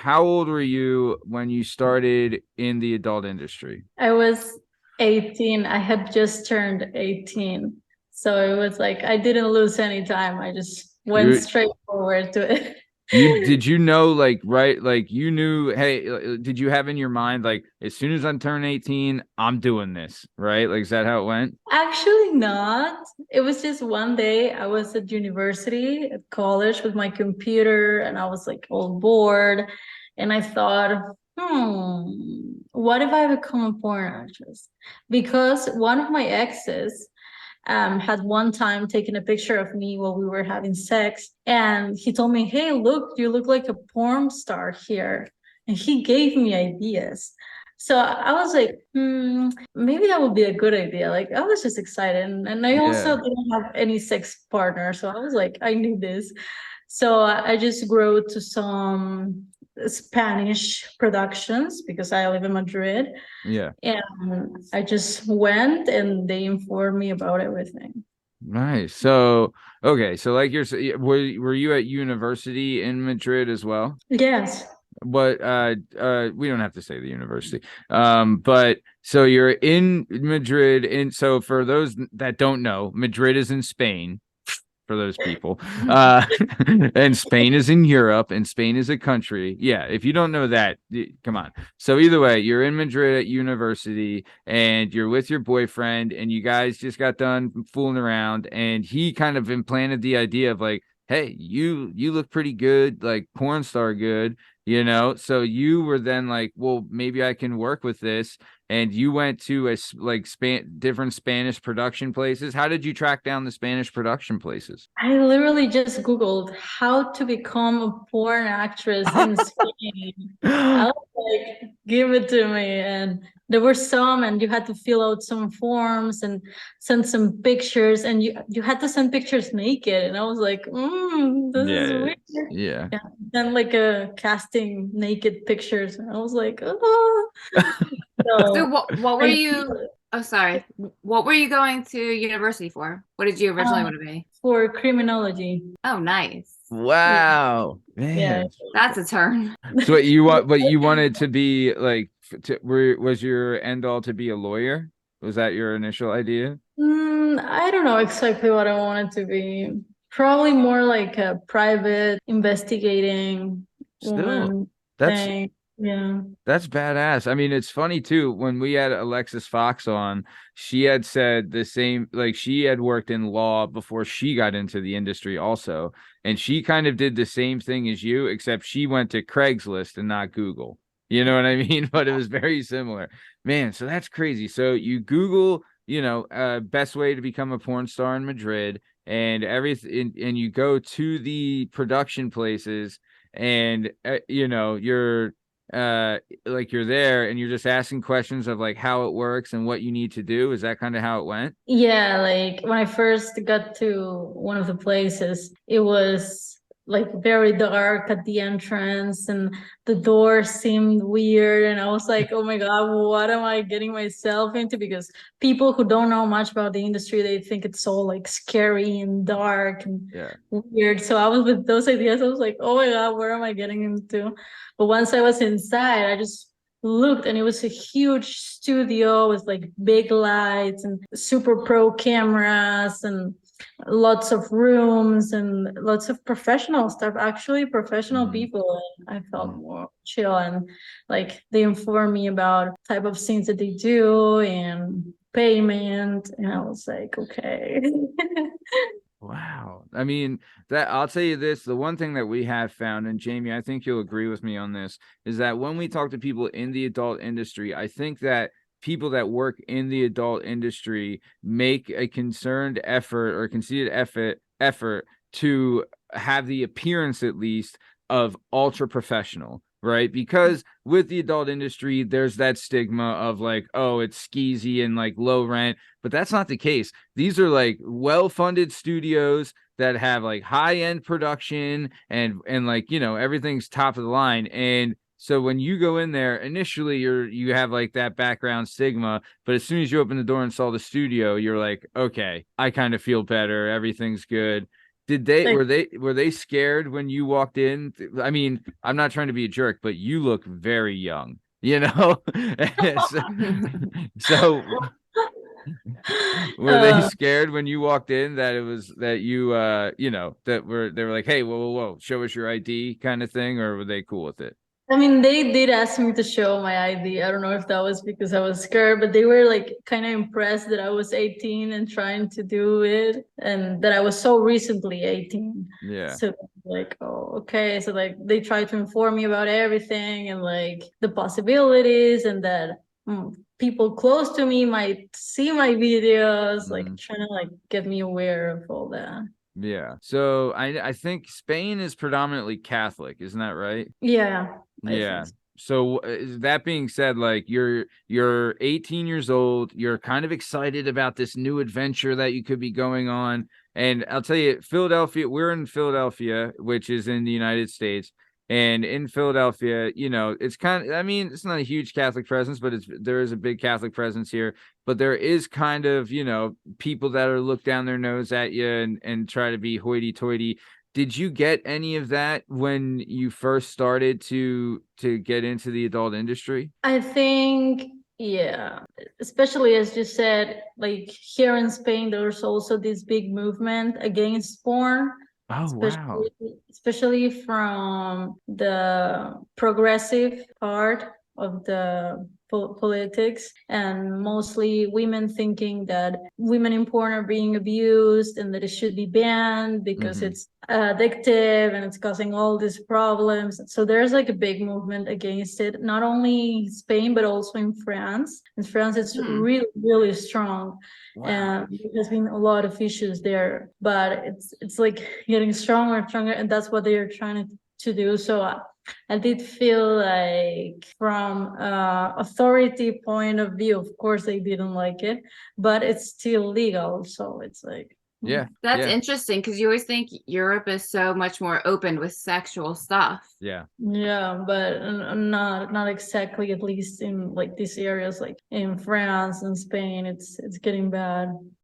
How old were you when you started in the adult industry? I was 18. I had just turned 18. So it was like I didn't lose any time. I just went You straight forward to it. you did you know like right like you knew hey did you have in your mind like as soon as I turn 18 I'm doing this, right? Like is that how it went? Actually, not. It was just one day I was at university, at college with my computer, and I was like all bored. And I thought, what if I become a porn actress? Because one of my exes had one time taken a picture of me while we were having sex, and he told me, "Hey, look, you look like a porn star here." And he gave me ideas. So I was like, maybe that would be a good idea. Like I was just excited. And I also Yeah. didn't have any sex partner. So I was like, I need this. So I just wrote to some Spanish productions because I live in Madrid. Yeah. And I just went and they informed me about everything. Nice. So, okay. So, like were you at university in Madrid as well? Yes. What, we don't have to say the university. But so you're in Madrid. And so, for those that don't know, Madrid is in Spain. For those people. Uh, and Spain is in Europe, and Spain is a country. Yeah, if you don't know that, come on. So either way, you're in Madrid at university, and you're with your boyfriend, and you guys just got done fooling around, and he kind of implanted the idea of like, hey, you look pretty good, like porn star good, you know. So you were then like, well, maybe I can work with this, and you went to like different Spanish production places. How did you track down the Spanish production places? I literally just Googled how to become a porn actress in Spain. I was like, give it to me. And there were some, and you had to fill out some forms and send some pictures, and you had to send pictures naked. And I was like, this is Yeah, weird. yeah. Yeah. Then like a casting naked pictures. And I was like, oh. So So what were I you? Oh, sorry. What were you going to university for? What did you originally um want to be? for criminology. Oh, nice. Yeah, Wow, yeah. man. That's a turn. So what you want? But you wanted to be like, was your end all to be a lawyer? Was that your initial idea? I don't know exactly what I want it to be. Probably more like a private investigating Still, woman that's thing. Yeah. That's badass. I mean, it's funny too. When we had Alexis Fox on, she had said the same, like she had worked in law before she got into the industry also. And she kind of did the same thing as you, except she went to Craigslist and not Google. You know what I mean? But it was very similar. Man, so that's crazy. So you Google, best way to become a porn star in Madrid and everything, and you go to the production places and, you're like you're there and you're just asking questions of like how it works and what you need to do. Is that kind of how it went? Yeah, like when I first got to one of the places, it was like very dark at the entrance and the door seemed weird. And I was like, oh my God, what am I getting myself into? Because people who don't know much about the industry, they think it's so like scary and dark and Yeah. weird. So I was with those ideas. I was like, oh my God, where am I getting into? But once I was inside, I just looked and it was a huge studio with like big lights and super pro cameras and lots of rooms and lots of professional stuff, actually professional Mm-hmm. people. And I felt more chill and like they informed me about type of scenes that they do and payment, and I was like, okay. Wow. I mean, that I'll tell you this, the one thing that we have found, and Jamie, I think you'll agree with me on this, is that when we talk to people in the adult industry, I think that people that work in the adult industry make a concerned effort or conceded effort to have the appearance at least of ultra professional, right? Because with the adult industry, there's that stigma of like, oh, it's skeezy and like low rent, but that's not the case. These are like well-funded studios that have like high-end production and like, everything's top of the line. And so when you go in there, initially you have like that background stigma, but as soon as you open the door and saw the studio, you're like, okay, I kind of feel better. Everything's good. Did they Like, were they scared when you walked in? I mean, I'm not trying to be a jerk, but you look very young, you know? so, so were they uh, scared when you walked in that it was that you you know, that they were like, "Hey, whoa, show us your ID," kind of thing, or were they cool with it? I mean, they did ask me to show my ID. I don't know if that was because I was scared, but they were like kind of impressed that I was 18 and trying to do it, and that I was so recently 18. Yeah. So like, oh, okay. So like they tried to inform me about everything and like the possibilities, and that people close to me might see my videos, like Mhm. trying to like get me aware of all that. Yeah. So I think Spain is predominantly Catholic, isn't that right? Yeah, I think Yeah. so. So that being said, like you're 18 years old, you're kind of excited about this new adventure that you could be going on. And I'll tell you, Philadelphia, we're in Philadelphia, which is in the United States. And in Philadelphia, you know, it's kind of, I mean, it's not a huge Catholic presence, but there is a big Catholic presence here. But there is kind of, you know, people that are look down their nose at you and try to be hoity-toity. Did you get any of that when you first started to get into the adult industry? I think, yeah, especially as you said, like here in Spain, there's also this big movement against porn, Oh, wow. especially especially from the progressive part of the politics, and mostly women thinking that women in porn are being abused and that it should be banned because Hmm. it's addictive and it's causing all these problems. So there's like a big movement against it, not only Spain, but also in France. In France, it's Hmm. really, really strong. Wow. And there has been a lot of issues there, but it's like getting stronger and stronger, and that's what they are trying to do. So I did feel like from authority point of view, of course they didn't like it, but it's still legal. So it's like, Yeah. That's Yeah. interesting because you always think Europe is so much more open with sexual stuff. Yeah. yeah, but not exactly, at least in like these areas, like in France and Spain, it's getting bad.